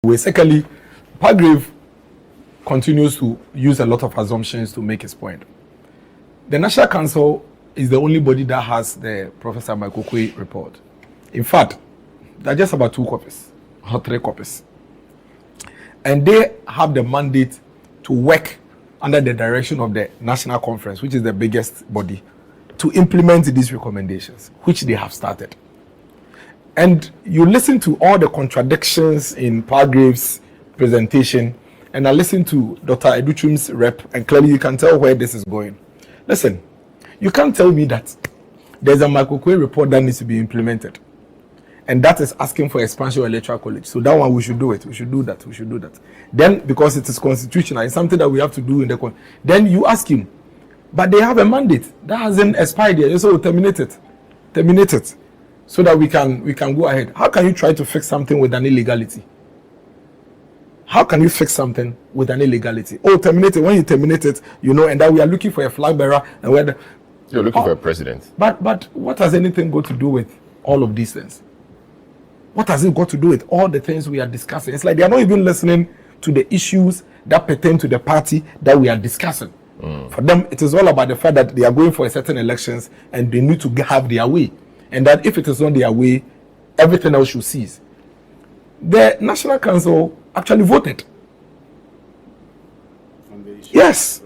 Secondly, Magraheb continues to use a lot of assumptions to make his point. The National Council is the only body that has the Professor Magraheb report. In fact, there are just about 2 copies or 3 copies. And they have the mandate to work under the direction of the National Conference, which is the biggest body, to implement these recommendations, which they have started. And you listen to all the contradictions in Magrahab's presentation, and I listened to Dr. Educhum's rep, and clearly you can tell where this is going. Listen, you can't tell me that there's a Magraheb report that needs to be implemented, and that is asking for expansion of electoral college. So that one, we should do it. We should do that. We should do that. Then, because it is constitutional, it's something that we have to do in the then you ask him, but they have a mandate that hasn't expired yet. So terminate it. Terminate it. So that we can go ahead. How can you try to fix something with an illegality? How can you fix something with an illegality? Oh, terminate it. When you terminate it, you know, and that we are looking for a flag bearer, and you're looking for a president. But what has anything got to do with all of these things? What has it got to do with all the things we are discussing? It's like they are not even listening to the issues that pertain to the party that we are discussing. For them, it is all about the fact that they are going for a certain elections and they need to have their way. And that if it is not their way, everything else should cease. The National Council actually voted. Yes.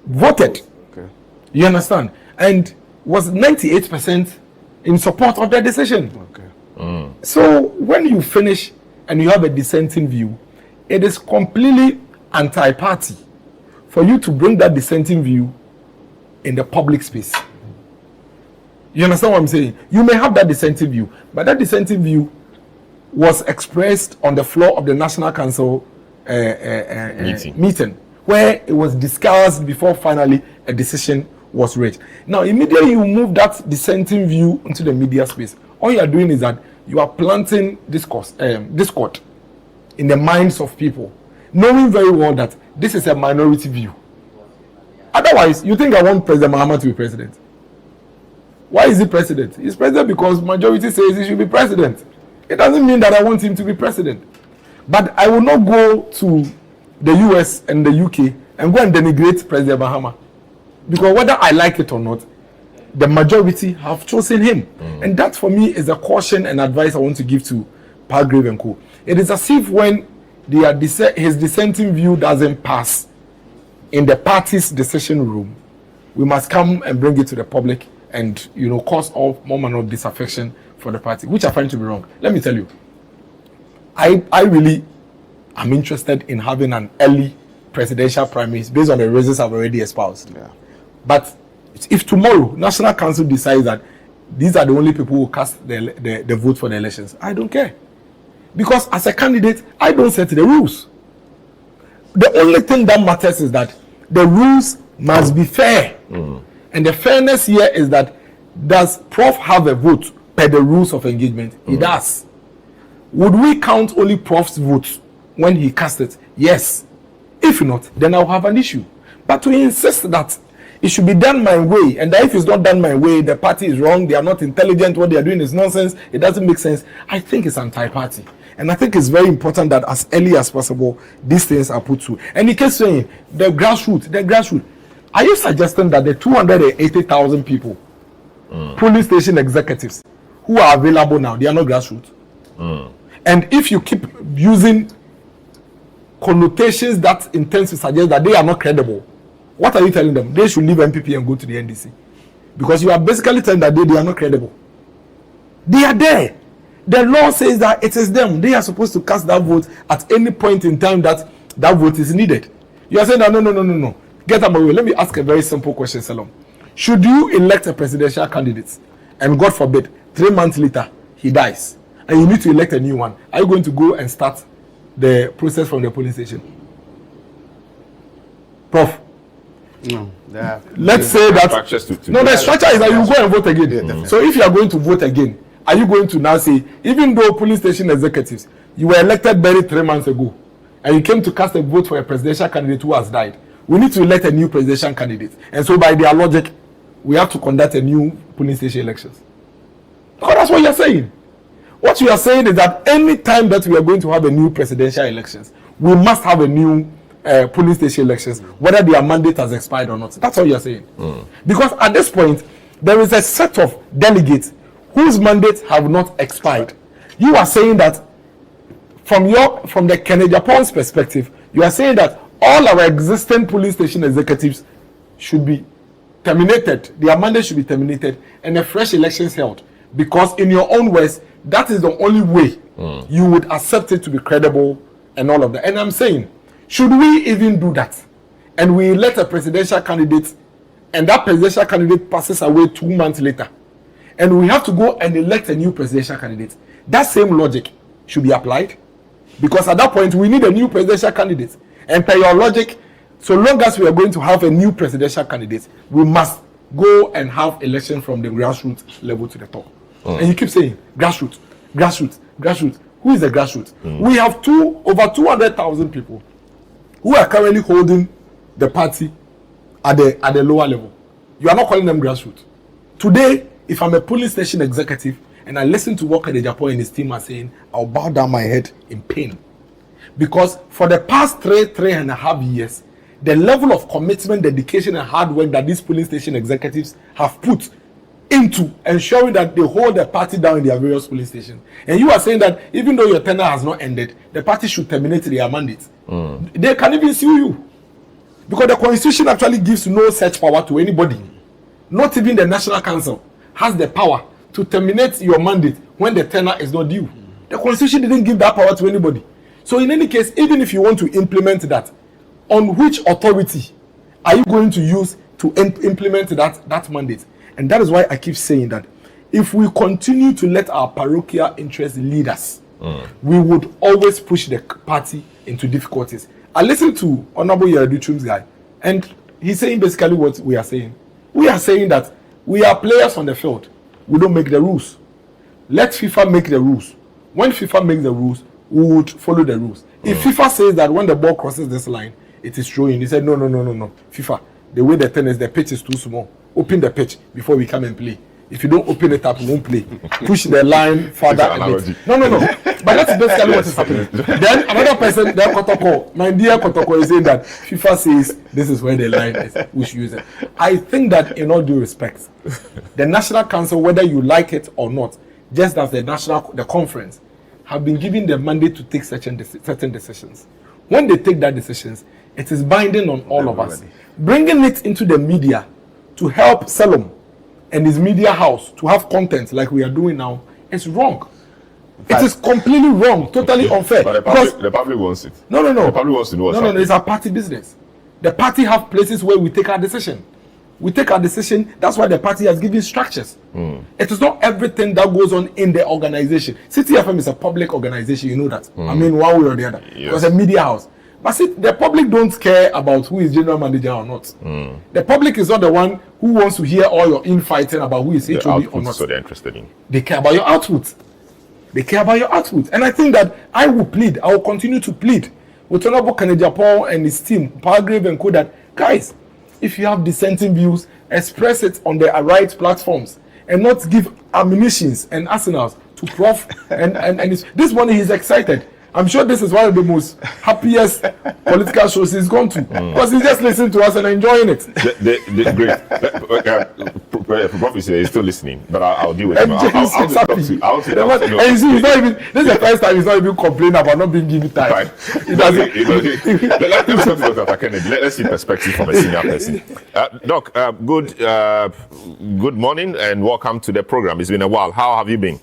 Voted. Okay. You understand? And was 98% in support of the decision. Okay. So when you finish and you have a dissenting view, it is completely anti-party for you to bring that dissenting view in the public space. You understand what I'm saying? You may have that dissenting view, but that dissenting view was expressed on the floor of the National Council meeting, where it was discussed before finally a decision was reached. Now, immediately you move that dissenting view into the media space. All you are doing is that you are planting discord in the minds of people, knowing very well that this is a minority view. Otherwise, you think I want President Mahama to be president? Why is he president? He's president because majority says he should be president. It doesn't mean that I want him to be president. But I will not go to the US and the UK and go and denigrate President Mahama. Because whether I like it or not, the majority have chosen him. And that for me is a caution and advice I want to give to Magraheb and co. It is as if when his dissenting view doesn't pass in the party's decision room, we must come and bring it to the public and, you know, cause all more manner of disaffection for the party, which I find to be wrong. Let me tell you, I really am interested in having an early presidential primaries based on the reasons I've already espoused. Yeah. But if tomorrow National Council decides that these are the only people who cast the vote for the elections, I don't care. Because as a candidate, I don't set the rules. The only thing that matters is that the rules must be fair. And the fairness here is that, does Prof have a vote per the rules of engagement? He does. Would we count only Prof's votes when he cast it? Yes. If not, then I'll have an issue. But to insist that it should be done my way, and that if it's not done my way, the party is wrong, they are not intelligent, what they are doing is nonsense, it doesn't make sense, I think it's anti-party. And I think it's very important that as early as possible, these things are put through. And he keeps saying, the grassroots. Are you suggesting that the 280,000 people, police station executives, who are available now, they are not grassroots? And if you keep using connotations that intend to suggest that they are not credible, what are you telling them? They should leave MPP and go to the NDC. Because you are basically telling that they are not credible. They are there. The law says that it is them. They are supposed to cast that vote at any point in time that vote is needed. You are saying that no. Get out of my way. Let me ask a very simple question, Salom. Should you elect a presidential candidate and God forbid, 3 months later, he dies and you need to elect a new one, are you going to go and start the process from the polling station? Prof? No. Let's say that the structure is that you go and vote again. Yeah, so if you are going to vote again, are you going to now say, even though police station executives, you were elected barely 3 months ago, and you came to cast a vote for a presidential candidate who has died, we need to elect a new presidential candidate. And so by their logic, we have to conduct a new polling station elections. Because that's what you're saying. What you are saying is that any time that we are going to have a new presidential elections, we must have a new police station elections, whether their mandate has expired or not. That's all you are saying. Because at this point, there is a set of delegates whose mandates have not expired. You are saying that from the Agyapong's perspective, you are saying that all our existing police station executives should be terminated. Their mandate should be terminated and a fresh elections held. Because in your own words, that is the only way you would accept it to be credible and all of that. And I'm saying, should we even do that? And we elect a presidential candidate and that presidential candidate passes away 2 months later. And we have to go and elect a new presidential candidate. That same logic should be applied. Because at that point, we need a new presidential candidate. And per your logic, so long as we are going to have a new presidential candidate, we must go and have election from the grassroots level to the top. And you keep saying, grassroots, grassroots, grassroots. Who is the grassroots? We have over 200,000 people who are currently holding the party at the lower level. You are not calling them grassroots. Today, if I'm a police station executive and I listen to what Agyapong and his team are saying, I'll bow down my head in pain. Because for the past 3.5 years, the level of commitment, dedication, and hard work that these police station executives have put into ensuring that they hold the party down in their various police stations. And you are saying that even though your tenure has not ended, the party should terminate their mandate. They can even sue you. Because the constitution actually gives no such power to anybody. Not even the National Council has the power to terminate your mandate when the tenure is not due. The constitution didn't give that power to anybody. So in any case, even if you want to implement that, on which authority are you going to use to implement that mandate? And that is why I keep saying that if we continue to let our parochial interests lead us, we would always push the party into difficulties. I listened to Honorable Yereduchum's guy, and he's saying basically what we are saying. We are saying that we are players on the field. We don't make the rules. Let FIFA make the rules. When FIFA makes the rules, we would follow the rules. If FIFA says that when the ball crosses this line, it is throwing, he said, no. FIFA, the way the tennis, the pitch is too small. Open the pitch before we come and play. If you don't open it up, we won't play. Push the line further a bit. No. But that's basically what is happening. Then another person, then Kotoko, my dear Kotoko, is saying that FIFA says this is where the line is. We should use it. I think that in all due respect, the National Council, whether you like it or not, just as the conference, have been given the mandate to take certain decisions. When they take that decisions, it is binding on all of us. Bringing it into the media to help Salom and his media house to have content like we are doing now is wrong. It is completely wrong, totally unfair. But the public wants it. No. The public wants to know what's happening. No, it's our party business. The party have places where we take our decision. We take our decision, that's why the party has given structures. It is not everything that goes on in the organization. City FM is a public organization, you know that. I mean, one way or the other. Yes. It's a media house. But see, the public don't care about who is general manager or not. The public is not the one who wants to hear all your infighting about who is HOD or not. So they're interested in. They care about your output. And I think that I will continue to plead with Honorable Agyapong and his team, Magraheb and co, that, guys, if you have dissenting views, express it on the right platforms and not give ammunitions and arsenals to Prof. and this morning he's excited. I'm sure this is one of the most happiest political shows he's gone to because he's just listening to us and enjoying it. Great. Prof is still listening, but I'll deal with him. I'll this is the first time he's not even complaining about not being given time. Let's see perspective from a senior person. Doc, good morning and welcome to the program. It's been a while. How have you been?